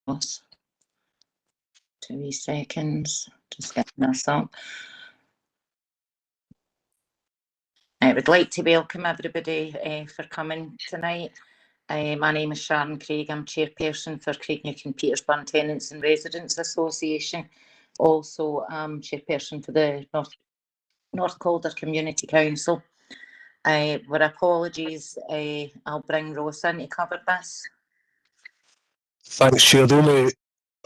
2 wee seconds, just getting this up. I would like to welcome everybody for coming tonight. My name is Sharon Craig. I'm chairperson for Craigneck and Petersburn Tenants and Residents Association. Also, I'm chairperson for the North Calder Community Council. With apologies, I'll bring Ross in to cover this. Thanks, Chair. The only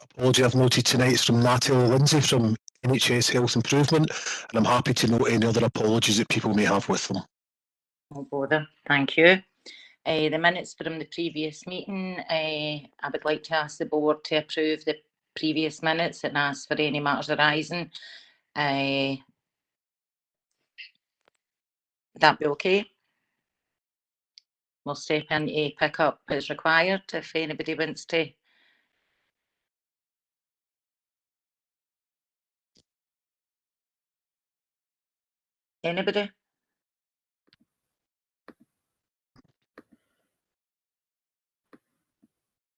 apology I've noted tonight is from Natalie Lindsay from NHS Health Improvement, and I'm happy to note any other apologies that people may have with them. No bother, thank you. The minutes from the previous meeting, I would like to ask the board to approve the previous minutes and ask for any matters arising. That be okay? We'll step in to pick up as required if anybody wants to. Anybody?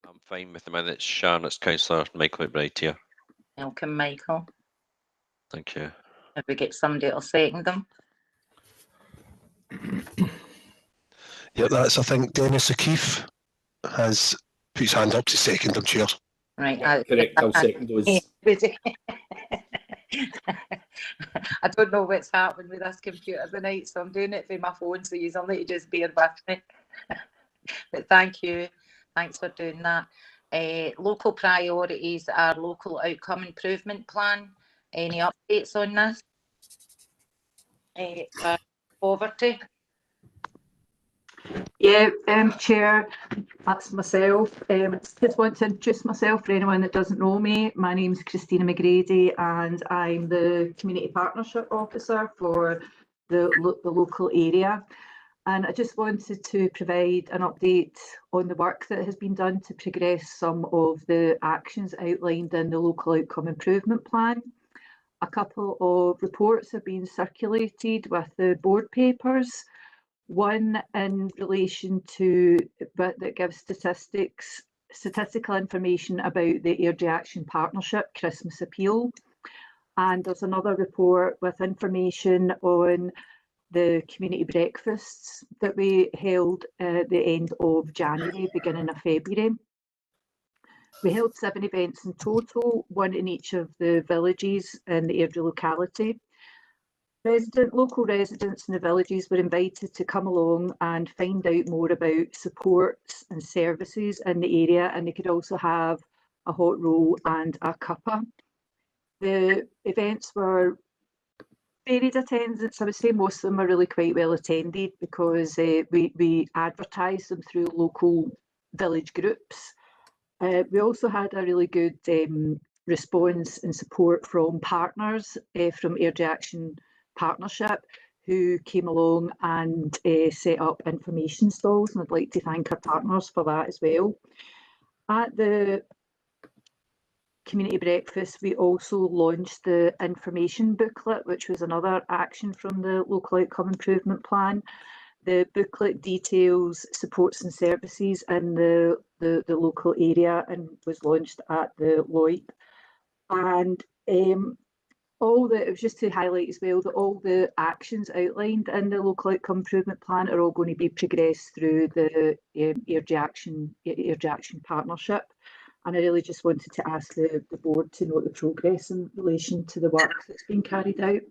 I'm fine with the minutes, Sharon. It's Councillor Michael McBride here. Welcome, Michael. Thank you. If we get somebody to second them. Yeah, that's, I think, Dennis O'Keefe has put his hand up to second them, Chair. Right. Yeah, correct, I'll second those. I don't know what's happening with this computer tonight, so I'm doing it through my phone, so you'll need to just bear with me. But thank you. Thanks for doing that. Local priorities are local outcome improvement plan. Any updates on this? Poverty. Yeah, Chair, that's myself. Just want to introduce myself for anyone that doesn't know me. My name is Christina McGrady and I'm the Community Partnership Officer for the local area. And I just wanted to provide an update on the work that has been done to progress some of the actions outlined in the Local Outcome Improvement Plan. A couple of reports have been circulated with the board papers. One in relation to that gives statistical information about the Airdrie Action Partnership Christmas Appeal. And there's another report with information on the community breakfasts that we held at the end of January, beginning of February. We held 7 events in total, 1 in each of the villages in the Airdrie locality. Local residents in the villages were invited to come along and find out more about supports and services in the area, and they could also have a hot roll and a cuppa. The events were varied attendance. I would say most of them are really quite well attended because we advertised them through local village groups. We also had a really good response and support from partners from Airdrie Action Partnership who came along and set up information stalls, and I'd like to thank our partners for that as well. At the community breakfast, we also launched the information booklet, which was another action from the Local Outcome Improvement Plan. The booklet details supports and services in the local area and was launched at the LOIP. And it was just to highlight as well that all the actions outlined in the Local Outcome Improvement Plan are all going to be progressed through the Airdrie Action Partnership. And I really just wanted to ask the board to note the progress in relation to the work that's been carried out.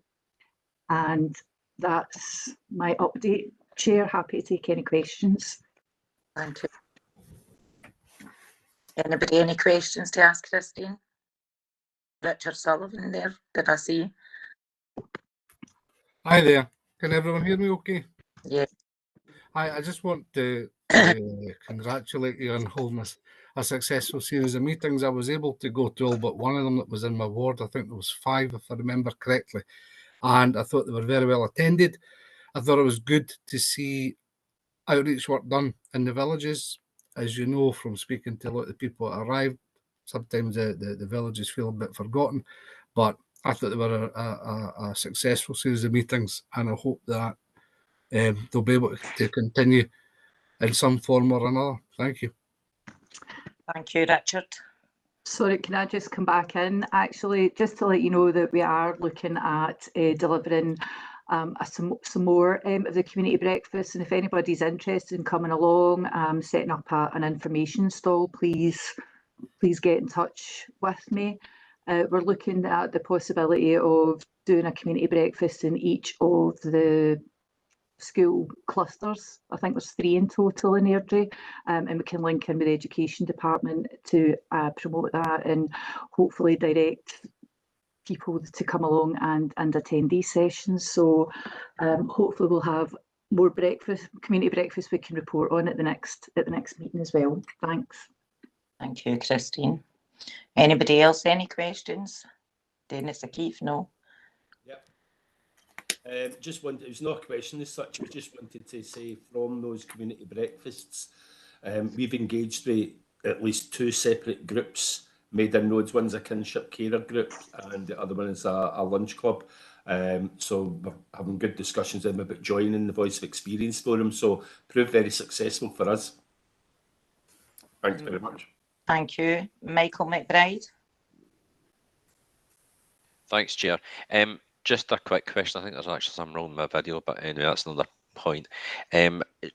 And that's my update, Chair. Happy to take any questions. Thank you. Anybody any questions to ask Christine? Richard Sullivan there, did I see? Hi there. Can everyone hear me okay? Yeah. I just want to congratulate you on holding a successful series of meetings. I was able to go to all but one of them that was in my ward. I think there was 5, if I remember correctly. And I thought they were very well attended. I thought it was good to see outreach work done in the villages. As you know from speaking to a lot of the people that arrived, sometimes the villages feel a bit forgotten, but I thought they were a successful series of meetings, and I hope that they'll be able to continue in some form or another. Thank you. Thank you, Richard. Sorry, can I just come back in? Actually, just to let you know that we are looking at delivering some more of the community breakfast, and if anybody's interested in coming along, setting up an information stall, please get in touch with me. We're looking at the possibility of doing a community breakfast in each of the school clusters. I think there's 3 in total in Airdrie, and we can link in with the education department to promote that and hopefully direct people to come along and attend these sessions. So hopefully we'll have more community breakfast we can report on at the next meeting as well. Thanks. Thank you, Christine. Anybody else? Any questions? Dennis O'Keefe, no. Just wanted, it was not a question as such, we just wanted to say from those community breakfasts, we've engaged with at least 2 separate groups made inroads. One's a kinship carer group and the other one is a lunch club. So we're having good discussions with them about joining the Voice of Experience Forum, so proved very successful for us. Thanks very much. Thank you. Michael McBride. Thanks, Chair. Just a quick question. I think there's actually something wrong with my video, but anyway, that's another point.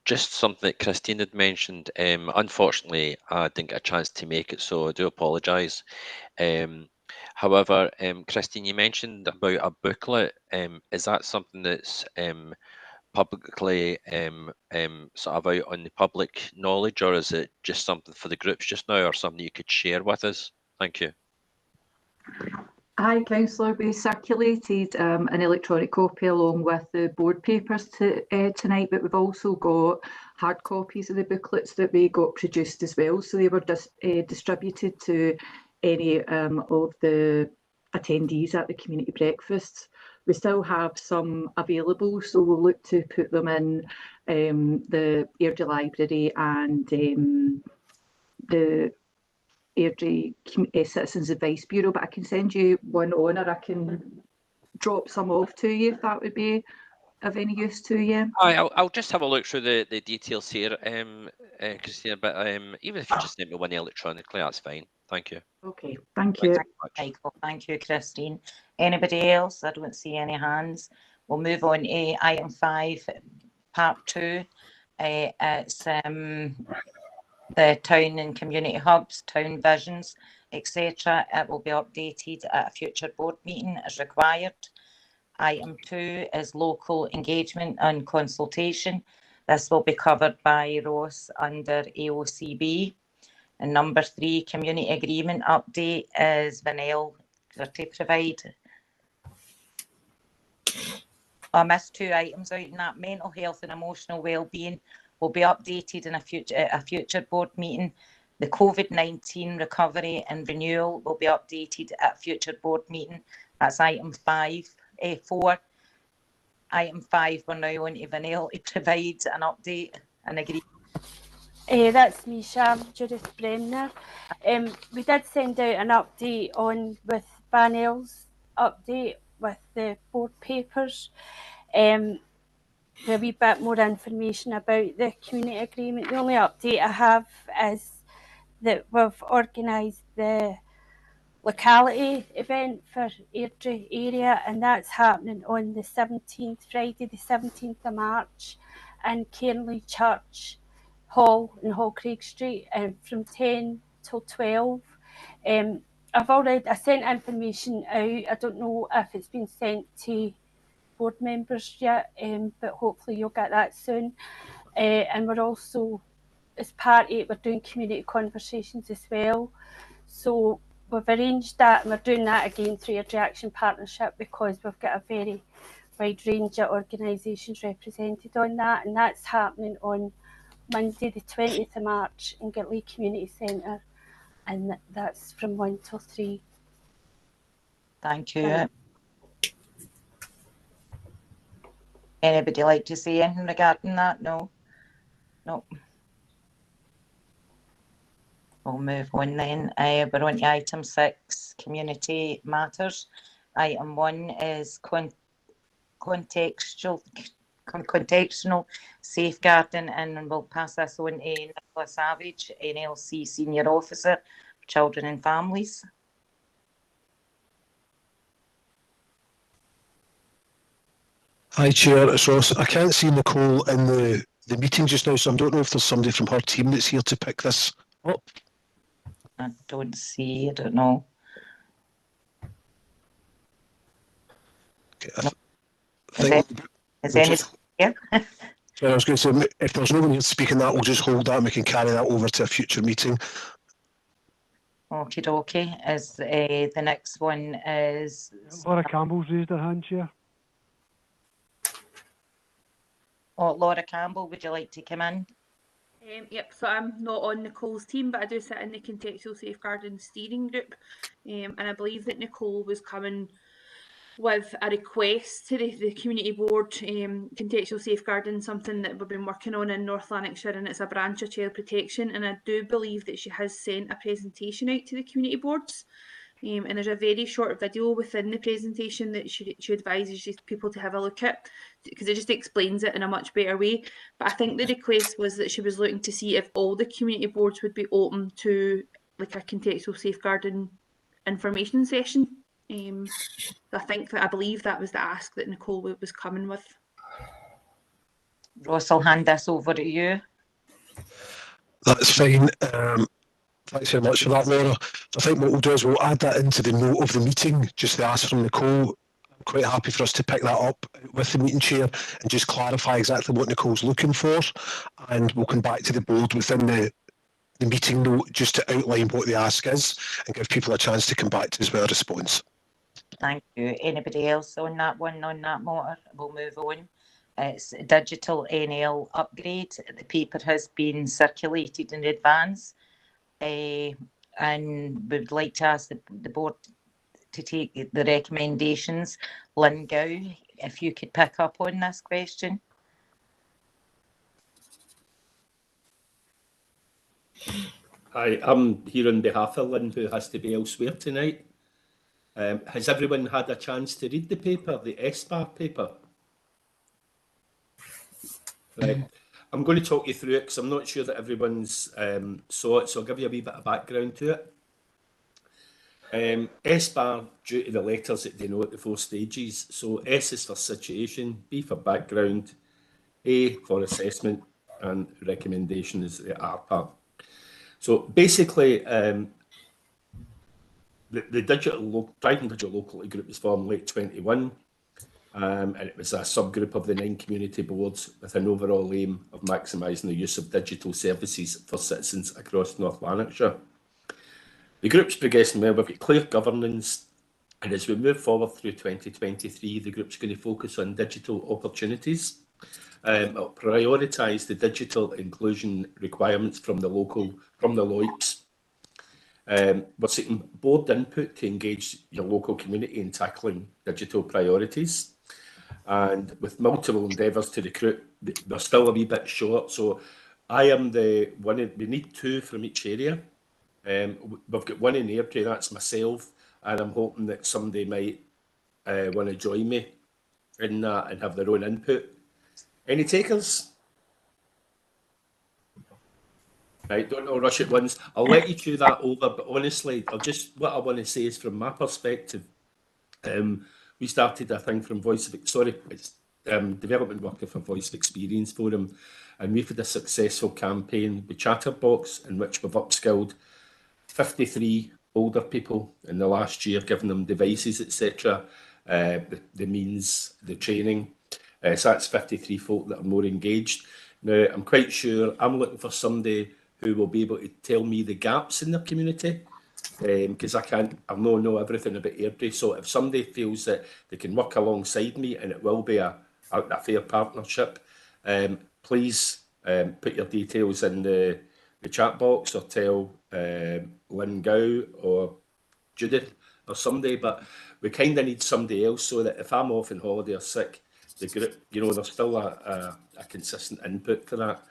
Just something that Christine had mentioned. Unfortunately, I didn't get a chance to make it, so I do apologise. However, Christine, you mentioned about a booklet. Is that something that's publicly sort of out on the public knowledge, or is it just something for the groups just now, or something you could share with us? Thank you. Hi, Councillor. We circulated an electronic copy along with the board papers tonight, but we've also got hard copies of the booklets that we got produced as well. So they were distributed to any of the attendees at the community breakfasts. We still have some available, so we'll look to put them in the Airdrie Library and the Airdrie Citizens Advice Bureau, but I can send you one on, or I can drop some off to you if that would be of any use to you. I'll just have a look through the details here, Christina, but even if you just send me one electronically, that's fine. Thank you. Okay, thank you. Michael, thank you, Christine. Anybody else? I don't see any hands. We'll move on to item 5, part 2. It's the town and community hubs, town visions, etc. It will be updated at a future board meeting as required. Item 2 is local engagement and consultation. This will be covered by Ross under AOCB. And number 3, community agreement update, is Vanel to provide. I missed 2 items out in that. Mental health and emotional wellbeing will be updated in a future board meeting. The COVID-19 recovery and renewal will be updated at a future board meeting. That's item 4. Item 5, we're now on to Vanel to provide an update and agree. That's me, Judith Bremner. We did send out an update on with Vanel's update with the board papers. A wee bit more information about the community agreement. The only update I have is that we've organised the locality event for Airdrie area, and that's happening on the 17th, Friday the 17th of March in Cairnley Church Hall in Hallcraig Street from 10 till 12. I sent information out. I don't know if it's been sent to board members yet, but hopefully you'll get that soon. And we're also, as part 8, we're doing community conversations as well. So we've arranged that, and we're doing that again through Airdrie Action Partnership, because we've got a very wide range of organisations represented on that, and that's happening on Monday the 20th of March in Girtley Community Centre, and that's from 1 till 3. Thank you. Anybody like to say anything regarding that? No. No. We'll move on then. We're on to item 6, community matters. Item 1 is contextual safeguarding, and we'll pass this on to Nicola Savage, NLC Senior Officer, children and families. Hi, Chair, it's Ross. I can't see Nicole in the meeting just now, so I don't know if there's somebody from her team that's here to pick this up. I don't see, I don't know. Okay, Is any here? So I was going to say, if there's no one here speaking that, we'll just hold that and we can carry that over to a future meeting. Okie dokie. Is the next one is Laura Campbell's raised her hand, Chair. Laura Campbell, would you like to come in? Yep, so I'm not on Nicole's team, but I do sit in the Contextual Safeguarding Steering Group, and I believe that Nicole was coming with a request to the Community Board, contextual safeguarding, something that we've been working on in North Lanarkshire, and it's a branch of child protection, and I do believe that she has sent a presentation out to the community boards, and there's a very short video within the presentation that she advises people to have a look at, because it just explains it in a much better way. But I think the request was that she was looking to see if all the community boards would be open to like a contextual safeguarding information session. I believe that was the ask that Nicole was coming with. Ross, I'll hand this over to you. That's fine. Thanks very much for that, Laura. I think what we'll do is we'll add that into the note of the meeting, just the ask from Nicole. I'm quite happy for us to pick that up with the meeting chair and just clarify exactly what Nicole's looking for. And we'll come back to the board within the meeting note just to outline what the ask is and give people a chance to come back to us with a response. Thank you. Anybody else on that one, on that matter? We'll move on. It's digital NL upgrade. The paper has been circulated in advance, and we would like to ask the board to take the recommendations. Lynn Gow, if you could pick up on this question. Hi, I'm here on behalf of Lynn, who has to be elsewhere tonight. Has everyone had a chance to read the paper, the SBAR paper? Right. I'm going to talk you through it because I'm not sure that everyone's saw it, so I'll give you a wee bit of background to it. SBAR, due to the letters that denote the 4 stages, so S is for situation, B for background, A for assessment, and recommendation is the R part. So basically, the Driving Digital Locality Group was formed late 21, and it was a subgroup of the 9 community boards with an overall aim of maximising the use of digital services for citizens across North Lanarkshire. The group's progressing well. We've got clear governance, and as we move forward through 2023, the group's going to focus on digital opportunities. It'll prioritise the digital inclusion requirements from the LOIPs. We're seeking board input to engage your local community in tackling digital priorities. And with multiple endeavours to recruit, they're still a wee bit short. So I am the one, we need 2 from each area. We've got 1 in Airdrie, that's myself, and I'm hoping that somebody might want to join me in that and have their own input. Any takers? Right, don't all rush at once. I'll let you chew that over, but honestly, what I want to say is from my perspective, we started a thing from development worker for Voice of Experience Forum, and we've had a successful campaign with Chatterbox in which we've upskilled 53 older people in the last year, giving them devices, etc., the means, the training. So that's 53 folk that are more engaged. Now, I'm quite sure I'm looking for somebody who will be able to tell me the gaps in their community, because I don't know everything about Airdrie. So if somebody feels that they can work alongside me and it will be a fair partnership, please put your details in the chat box or tell Lynn Gow or Judith or somebody. But we kind of need somebody else so that if I'm off on holiday or sick, the group, there's still a consistent input for that.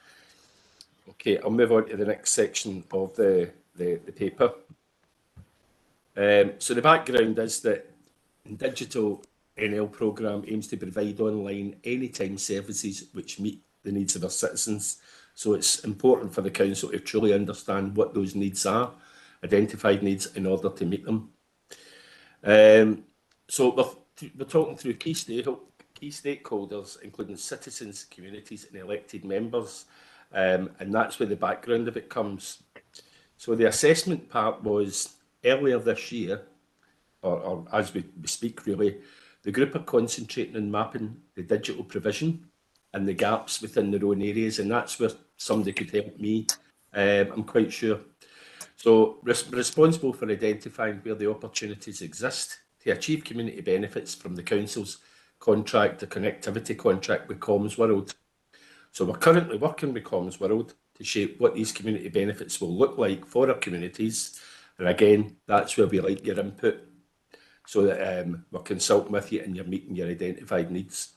Okay, I'll move on to the next section of the paper. So the background is that the digital NL programme aims to provide online anytime services which meet the needs of our citizens. So it's important for the council to truly understand what those needs are identified needs in order to meet them. So we're talking through key stakeholders, including citizens, communities and elected members, and that's where the background of it comes. So the assessment part was earlier this year, or as we speak really, the group are concentrating on mapping the digital provision and the gaps within their own areas, and that's where somebody could help me, I'm quite sure. So responsible for identifying where the opportunities exist to achieve community benefits from the council's contract, the connectivity contract with Comms World. So we're currently working with Comms World to shape what these community benefits will look like for our communities. And again, that's where we like your input, so that we're consulting with you and you're meeting your identified needs.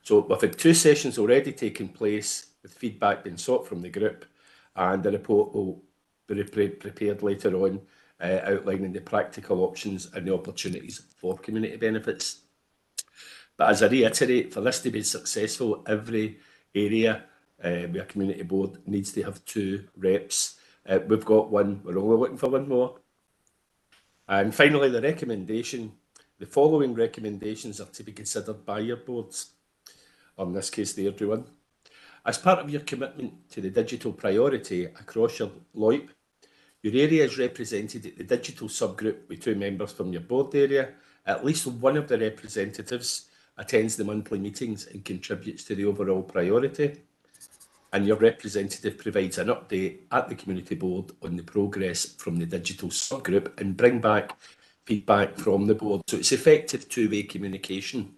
So we've had 2 sessions already taking place with feedback being sought from the group, and the report will be prepared later on, outlining the practical options and the opportunities for community benefits. But as I reiterate, for this to be successful, every area with a community board needs to have 2 reps. We've got 1, we're only looking for 1 more. And finally, the recommendation. The following recommendations are to be considered by your boards, or in this case, the Airdrie one. As part of your commitment to the digital priority across your LOIP, your area is represented at the digital subgroup with 2 members from your board area. At least one of the representatives attends the monthly meetings and contributes to the overall priority. And your representative provides an update at the community board on the progress from the digital subgroup and bring back feedback from the board. So it's effective 2-way communication.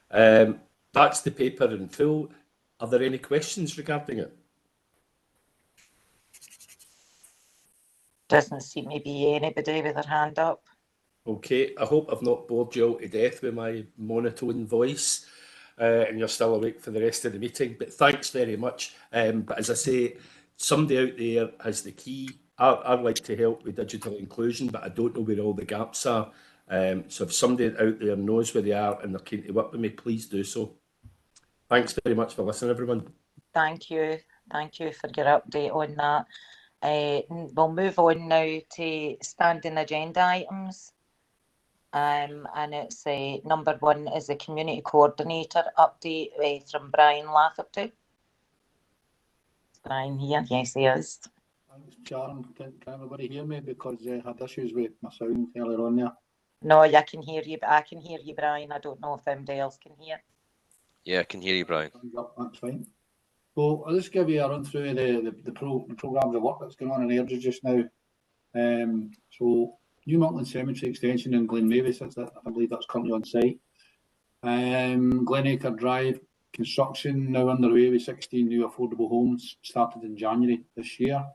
That's the paper in full. Are there any questions regarding it? Doesn't seem to be anybody with their hand up. Okay, I hope I've not bored you all to death with my monotone voice, and you're still awake for the rest of the meeting, but thanks very much. But as I say, somebody out there has the key. I'd like to help with digital inclusion, but I don't know where all the gaps are. So if somebody out there knows where they are and they're keen to work with me, please do so. Thanks very much for listening, everyone. Thank you for your update on that. We'll move on now to standing agenda items. And it's number 1 is the community coordinator update from Brian Lafferty. Is Brian here? Yes, he is. Thanks, Sharon. Can everybody hear me? Because I had issues with my sound earlier on there. No, I can hear you, but I can hear you, Brian. I don't know if anybody else can hear. Yeah, I can hear you, Brian. That's fine. So I'll just give you a run through the programmes of work that's going on in Airdrie just now. So New Muckland Cemetery Extension in Glen Mavis, I believe that's currently on site. Glenacre Drive construction now underway with 16 new affordable homes, started in January this year.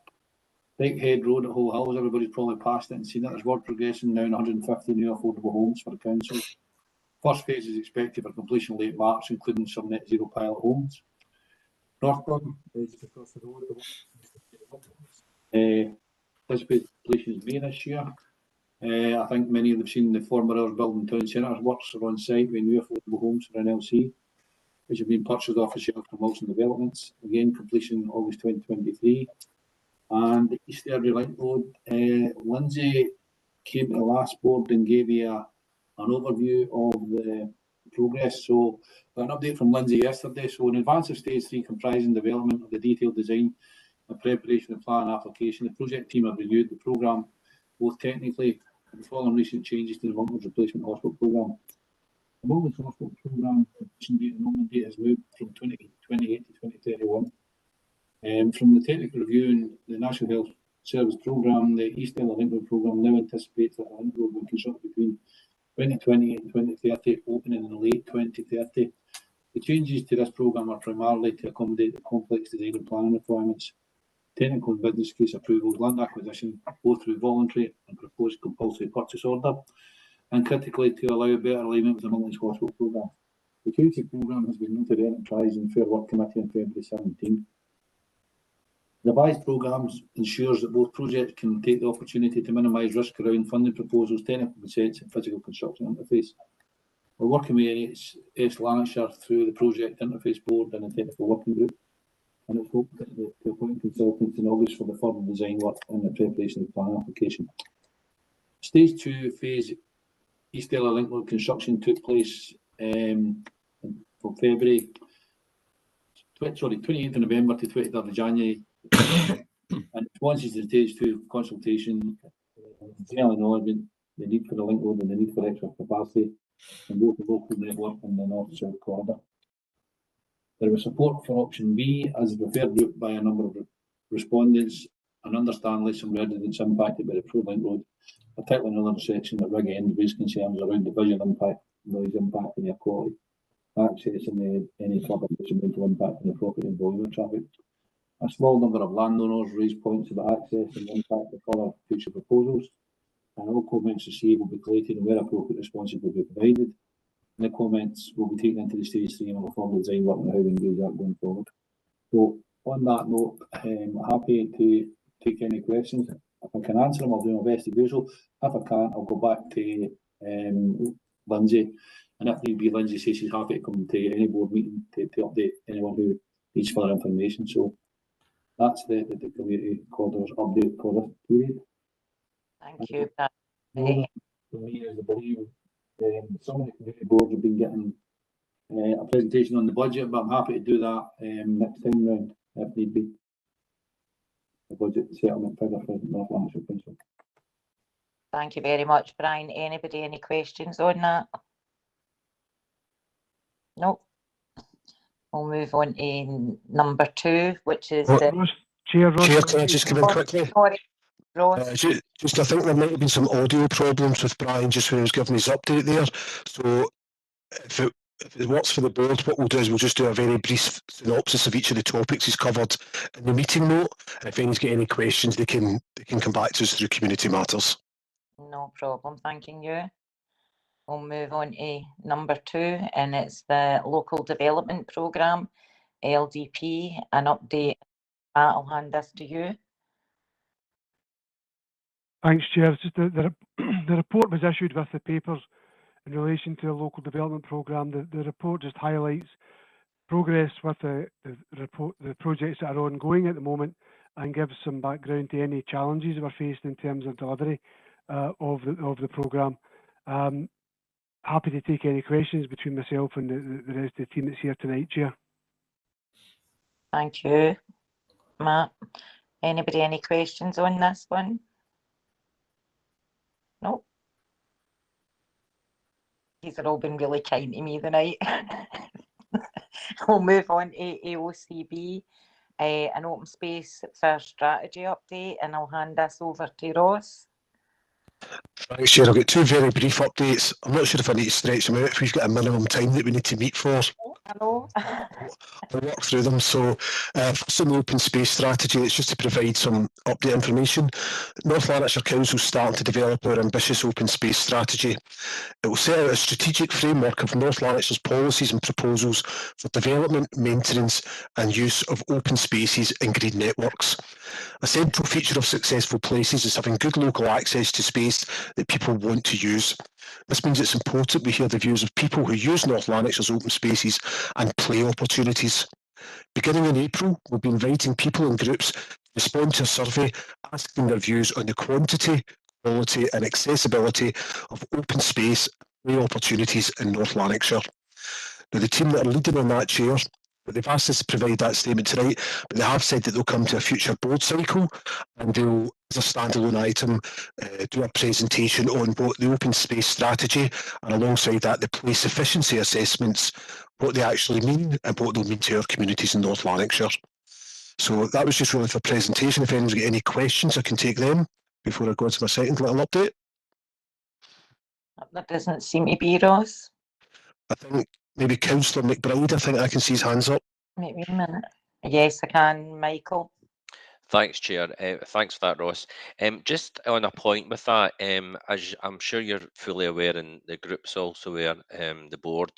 Lakehead Road at Hull Hills, everybody's probably passed it and seen it. There's work progressing now in 150 new affordable homes for the council. First phase is expected for completion late March, including some net zero pilot homes. Northburn is across the road. Anticipated completion is May this year. I think many of them have seen the former Earls Building Town Centre works are on site with new affordable homes for NLC, which have been purchased off the shelf from Wilson Developments. Again, completion August 2023. And the East Airdrie Link Road, Lindsay came to the last board and gave you an overview of the progress. So, got an update from Lindsay yesterday. So, in advance of stage 3 comprising development of the detailed design and preparation of plan application, the project team have reviewed the programme both technically and following recent changes to the Monklands Replacement Hospital Programme. The Monklands Hospital Programme completion date and enrolment date has moved from 2028 to 2031. From the technical review and the National Health Service Programme, the East Airdrie Link Road Programme now anticipates that the Link Road will be constructed between 2028 and 2030, opening in late 2030. The changes to this programme are primarily to accommodate the complex design and planning requirements, technical and business case approvals, land acquisition, both through voluntary and proposed compulsory purchase order, and critically to allow better alignment with the Monklands Hospital Programme. The community programme has been noted Enterprise and Fair Work Committee in February 17. The revised programme ensures that both projects can take the opportunity to minimise risk around funding proposals, technical consents and physical construction interface. We're working with S Lanarkshire through the project interface board and the technical working group. and it's hoped to appoint consultants in August for the further design work and the preparation of the plan application. Stage 2 phase East Ella Link Road construction took place from February, 28th of November to 23rd of January. And responses to stage 2 consultation generally acknowledging the need for the link road and the need for extra capacity in both the local network and the north-south corridor. There was support for option B as a preferred route by a number of respondents, and understandably some residents impacted by the Pro Link Road, particularly in another section at Rig End, raised concerns around the visual impact, noise impact and air quality, access and any further detrimental impact on the property and volume of traffic. A small number of landowners raised points about access and impact of further future proposals, and all comments received will be collated and where appropriate responses will be provided. And the comments will be taken into the stage 3 and will further design work and how we engage that going forward. So on that note, I'm happy to take any questions. If I can answer them, I'll do my best to do so. If I can't, I'll go back to Lindsay, and if need be, Lindsay says she's happy to come to any board meeting to update anyone who needs further information. So that's the community corridors update for this period. Thank you. For me, as I believe some of the community boards have been getting a presentation on the budget, but I'm happy to do that next time round if need be. The budget settlement figure for North Lanarkshire Council. Thank you very much, Brian. Anybody, any questions on that? No. We'll move on to number 2, which is the Chair, can I just come in quickly? Sorry, Ross. Just I think there might have been some audio problems with Brian just when he was giving his update there. So if it works for the board, what we'll do is we'll just do a very brief synopsis of each of the topics he's covered in the meeting note. And if anyone's got any questions, they can come back to us through community matters. No problem, thanking you. We'll move on to number 2, and it's the Local Development Programme, LDP, an update. I'll hand this to you. Thanks, Chair. Just the report was issued with the papers in relation to the local development programme. The report just highlights progress with the projects that are ongoing at the moment and gives some background to any challenges we're facing in terms of delivery of the programme. Happy to take any questions between myself and the rest of the team that's here tonight, Chair. Thank you, Matt. Anybody, any questions on this one? No. These have all been really kind to me tonight. We'll move on to AOCB, an open space for strategy update, and I'll hand this over to Ross. Thanks, Chair. I've got 2 very brief updates. I'm not sure if I need to stretch them out, if we've got a minimum time that we need to meet for. Hello. I'll work through them. So first on the open space strategy, it's just to provide some update information. North Lanarkshire Council is starting to develop our ambitious open space strategy. It will set out a strategic framework of North Lanarkshire's policies and proposals for development, maintenance and use of open spaces and green networks. A central feature of successful places is having good local access to space that people want to use. This means it's important we hear the views of people who use North Lanarkshire's open spaces and play opportunities. Beginning in April, we'll be inviting people and groups to respond to a survey asking their views on the quantity, quality and accessibility of open space and play opportunities in North Lanarkshire. Now, the team that are leading on that, Chair, but they've asked us to provide that statement tonight, but they have said that they'll come to a future board cycle and they'll, as a standalone item, do a presentation on both the open space strategy and alongside that the place efficiency assessments, what they actually mean and what they'll mean to our communities in North Lanarkshire. So that was just really for presentation. If anyone's got any questions, I can take them before I go into my second little update. That doesn't seem to be, Ross. I think maybe Councillor McBride, I think I can see his hands up. Maybe a minute. Yes, I can, Michael. Thanks, Chair. Thanks for that, Ross. Just on a point with that, as I'm sure you're fully aware, and the group's also aware, the board,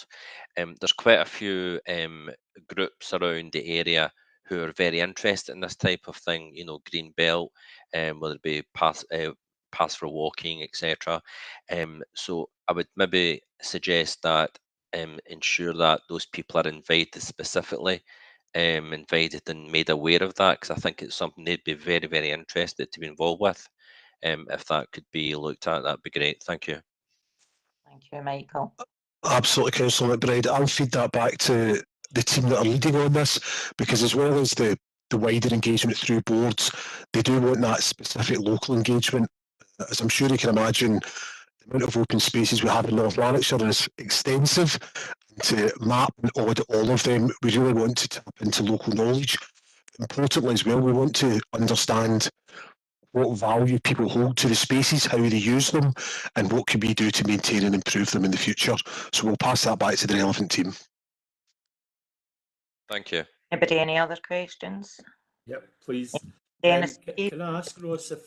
there's quite a few groups around the area who are very interested in this type of thing, you know, green belt, whether it be paths for walking, etc. So I would maybe suggest that ensure that those people are invited specifically invited and made aware of that, because I think it's something they'd be very, very interested to be involved with. If that could be looked at, that'd be great. Thank you. Thank you, Michael. Absolutely, Councillor McBride. I'll feed that back to the team that are leading on this, because as well as the wider engagement through boards, they do want that specific local engagement. As I'm sure you can imagine, the amount of open spaces we have in North Lanarkshire is extensive. To map and audit all of them, we really want to tap into local knowledge. Importantly as well, we want to understand what value people hold to the spaces, how they use them, and what can we do to maintain and improve them in the future. So we'll pass that back to the relevant team. Thank you. Anybody, any other questions? Yep, please. Dennis, Can I ask, Ross, if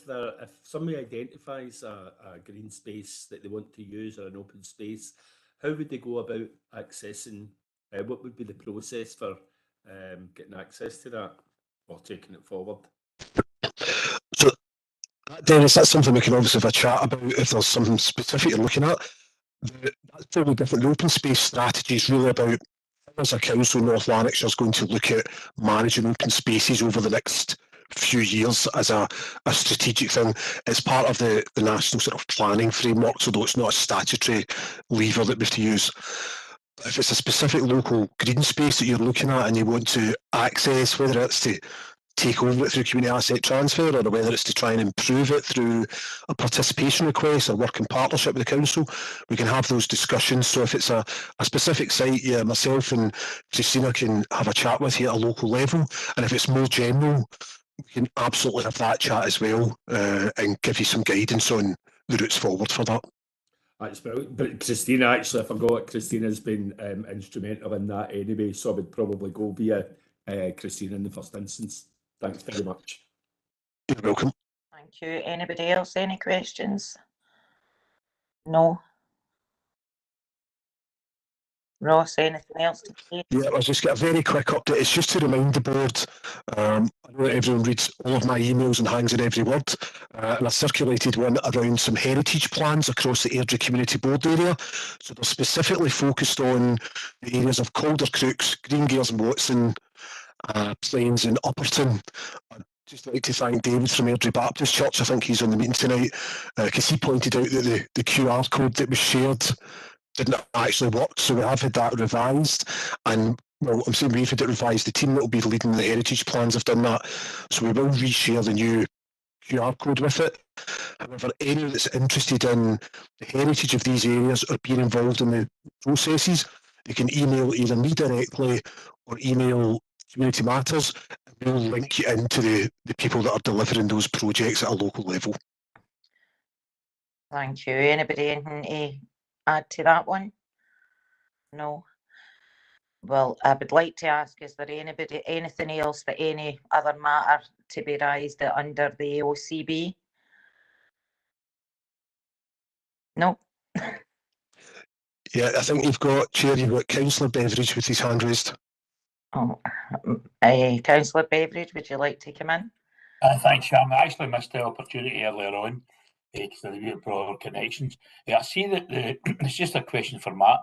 somebody identifies a green space that they want to use, or an open space, how would they go about accessing, what would be the process for getting access to that or taking it forward? So, Dennis, that's something we can obviously have a chat about if there's something specific you're looking at. That's probably different. The open space strategy is really about, as a council, North Lanarkshire is going to look at managing open spaces over the next few years as a strategic thing. It's part of the national sort of planning framework, although it's not a statutory lever that we have to use. If it's a specific local green space that you're looking at and you want to access, whether it's to take over it through community asset transfer, or whether it's to try and improve it through a participation request or work in partnership with the council, we can have those discussions. So if it's a specific site, yeah, myself and Christina can have a chat with you at a local level. And if it's more general, we can absolutely have that chat as well, and give you some guidance on the routes forward for that. That's brilliant. But Christina, actually, I forgot, Christina's been instrumental in that anyway, so I would probably go via Christina in the first instance. Thanks very much. You're welcome. thank you. Anybody else, any questions? No? Ross, anything else to say? Yeah, I'll just get a very quick update. It's just to remind the board, I know that everyone reads all of my emails and hangs on every word, and I circulated one around some heritage plans across the Airdrie Community Board area. So they're specifically focused on the areas of Calder Crooks, Greengears and Watson, Plains and Upperton. I'd just like to thank David from Airdrie Baptist Church. I think he's on the meeting tonight, because he pointed out that the QR code that was shared didn't actually work, so we have had that revised. And well, I'm saying we've had it revised. The team that will be leading the heritage plans have done that, so we will reshare the new QR code with it. However, anyone that's interested in the heritage of these areas or being involved in the processes, they can email either me directly or email Community Matters, and we'll link you into the people that are delivering those projects at a local level. Thank you. Anybody anything to add to that one? No? Well, I would like to ask, is there anything else, that any other matter to be raised under the OCB? No? Yeah, I think you've got Councillor Beveridge with his hand raised. Oh, Councillor Beveridge, would you like to come in? Thanks, Sharon. I actually missed the opportunity earlier on because of the broader connections. I see that it's just a question for Matt.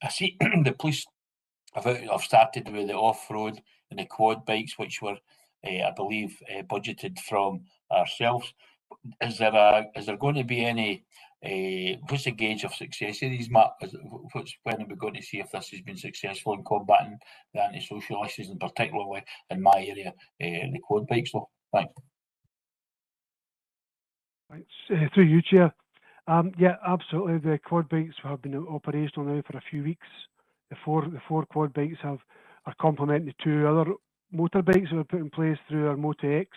I see the police have started with the off-road and the quad bikes, which were, I believe, budgeted from ourselves. Is there going to be any? What's the gauge of success of these, Matt? When are we going to see if this has been successful in combating the antisocial issues, and particularly in my area, the quad bikes? Though, thanks. Thanks. Through you, Chair. Yeah, absolutely. The quad bikes have been operational now for a few weeks. The four quad bikes are complementing the two other motorbikes that were put in place through our Moto-X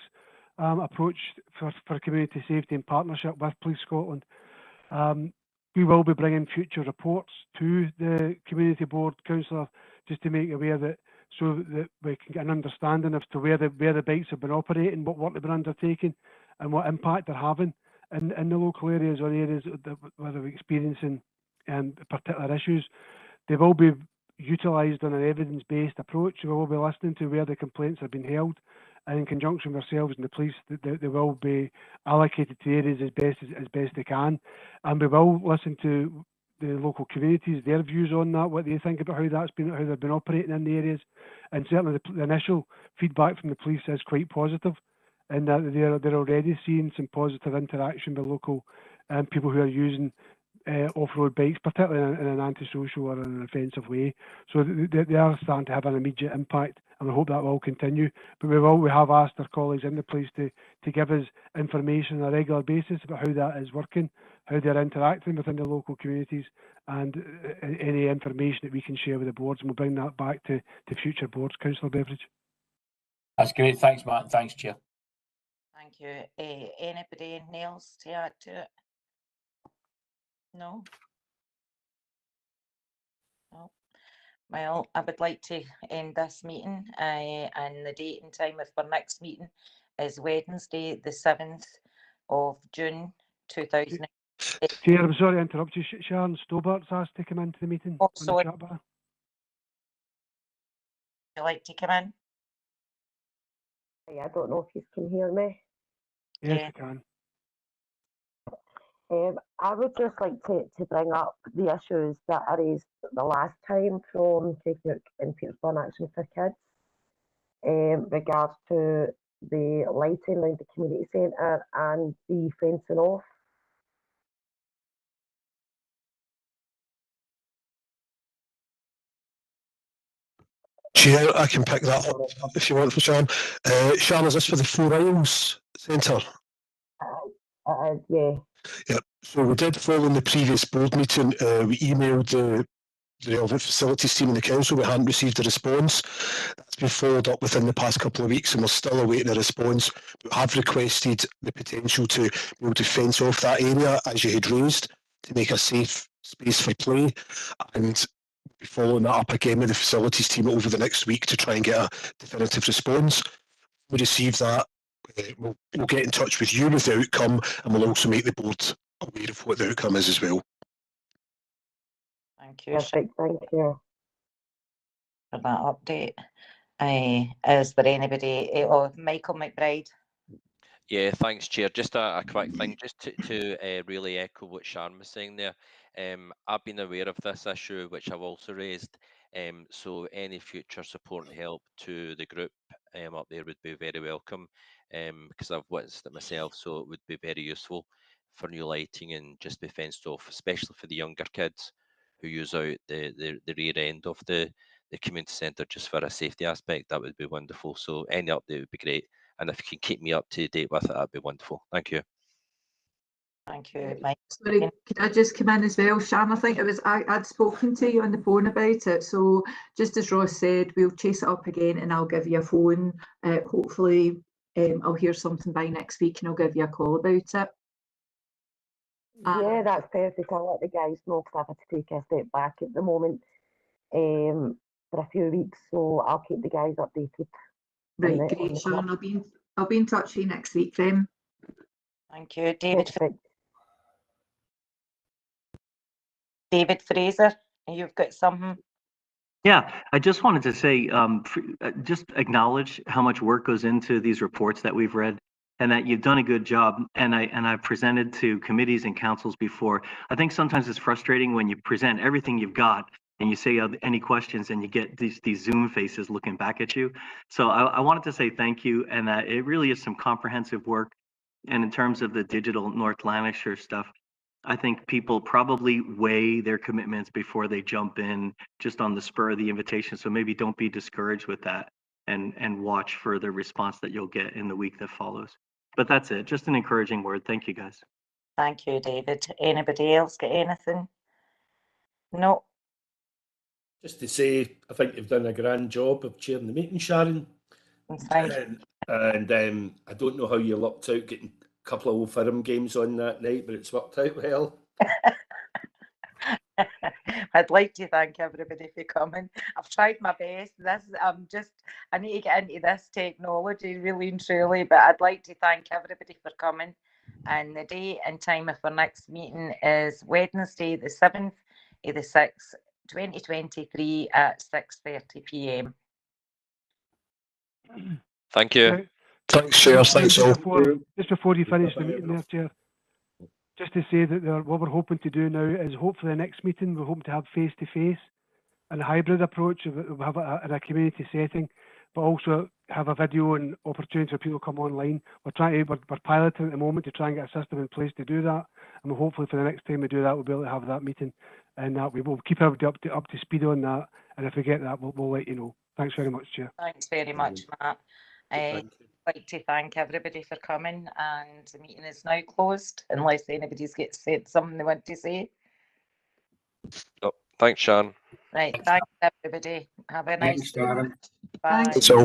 approach for community safety in partnership with Police Scotland. We will be bringing future reports to the Community Board, Councillor, just to make aware that, so that we can get an understanding as to where the bikes have been operating, what work they've been undertaking, and what impact they're having in the local areas or areas where they're experiencing particular issues. They will be utilised on an evidence-based approach. We will be listening to where the complaints have been held, and in conjunction with ourselves and the police, they will be allocated to areas as best they can. And we will listen to the local communities, their views on that, what they think about how they've been operating in the areas, and certainly the initial feedback from the police is quite positive, in that they're already seeing some positive interaction with local people who are using off-road bikes, particularly in an antisocial or an offensive way. So they are starting to have an immediate impact, and I hope that will continue. But we have asked our colleagues in the police to give us information on a regular basis about how that is working, how they're interacting within the local communities, and any information that we can share with the boards, and we'll bring that back to future boards. Councillor Beveridge. That's great. Thanks, Matt. Thanks, Chair. Thank you. Anybody else to add to it? No? No. Well, I would like to end this meeting, and the date and time of our next meeting is Wednesday, the 7th of June, 2000. Chair, I'm sorry to interrupt you. Sharon Stobart's asked to come into the meeting. Oh, on the sorry. chat bar. Would you like to come in? I don't know if you can hear me. Yes, Yeah. we can. I would just like to bring up the issues that I raised the last time from Craignook and Petersburn Action for Kids, regards to the lighting around the community centre and the fencing off. Chair, I can pick that up if you want for Sharon. Sharon, is this for the Four Isles Centre? Yeah. Yeah. So we did follow in the previous board meeting. We emailed the relevant facilities team in the council. We hadn't received a response. That's been followed up within the past couple of weeks, and we're still awaiting a response. We have requested the potential to be able to fence off that area, as you had raised, to make a safe space for play, and we'll be following that up again with the facilities team over the next week to try and get a definitive response. We receive that. We'll get in touch with you with the outcome, and we'll also make the board aware of what the outcome is as well. Thank you. Perfect, thank you for that update. Is there anybody? Oh, Michael McBride. Yeah, thanks, Chair. Just a quick thing, just to really echo what Sharon was saying there. I've been aware of this issue, which I've also raised. So any future support and help to the group up there would be very welcome, because I've witnessed it myself. So it would be very useful for new lighting and just be fenced off, especially for the younger kids who use out the rear end of the community centre just for a safety aspect. That would be wonderful. So any update would be great. And if you can keep me up to date with it, that'd be wonderful. Thank you. Thank you, Mike. Sorry, could I just come in as well, Sharon? I think I'd spoken to you on the phone about it. So just as Ross said, we'll chase it up again and I'll give you a phone. Hopefully I'll hear something by next week and I'll give you a call about it. Yeah, that's perfect. I'll let the guys know because I've had to take a step back at the moment for a few weeks, so I'll keep the guys updated. Right, great, Sharon. I'll be in touch with you next week then. Thank you, David. Perfect. David Fraser, you've got something. Yeah, I just wanted to say, just acknowledge how much work goes into these reports that we've read, and that you've done a good job. And I've presented to committees and councils before. I think sometimes it's frustrating when you present everything you've got and you say any questions and you get these Zoom faces looking back at you. So I wanted to say thank you, and that it really is some comprehensive work. And in terms of the digital North Lanarkshire stuff, I think people probably weigh their commitments before they jump in just on the spur of the invitation. So maybe don't be discouraged with that, and watch for the response that you'll get in the week that follows. But that's it. Just an encouraging word. Thank you, guys. Thank you, David. Anybody else got anything? No. Just to say, I think you've done a grand job of chairing the meeting, Sharon. Thank you. And I don't know how you lucked out getting a couple of Old Firm games on that night, but it's worked out well. I'd like to thank everybody for coming. I've tried my best. I need to get into this technology really and truly, but I'd like to thank everybody for coming. And the date and time of our next meeting is Wednesday, the 7th of the 6th, 2023 at 6:30 p.m. Thank you. Thanks, Chair. Thanks all. Just before you finish the meeting there, Chair. just to say that what we're hoping to do now is hopefully the next meeting we're hoping to have face-to-face and a hybrid approach. We'll have it in a community setting, but also have a video and opportunity for people to come online. We're piloting at the moment to try and get a system in place to do that, and hopefully for the next time we do that, we'll be able to have that meeting, and we will keep everybody up to speed on that. And if we get that, we'll let you know. Thanks very much, Chair. Thanks very much, Matt. I'd like to thank everybody for coming, and the meeting is now closed unless anybody's said something they want to say. Oh, thanks, Sharon. Right, thanks everybody. Have a nice Thanks, Sharon. Bye. So.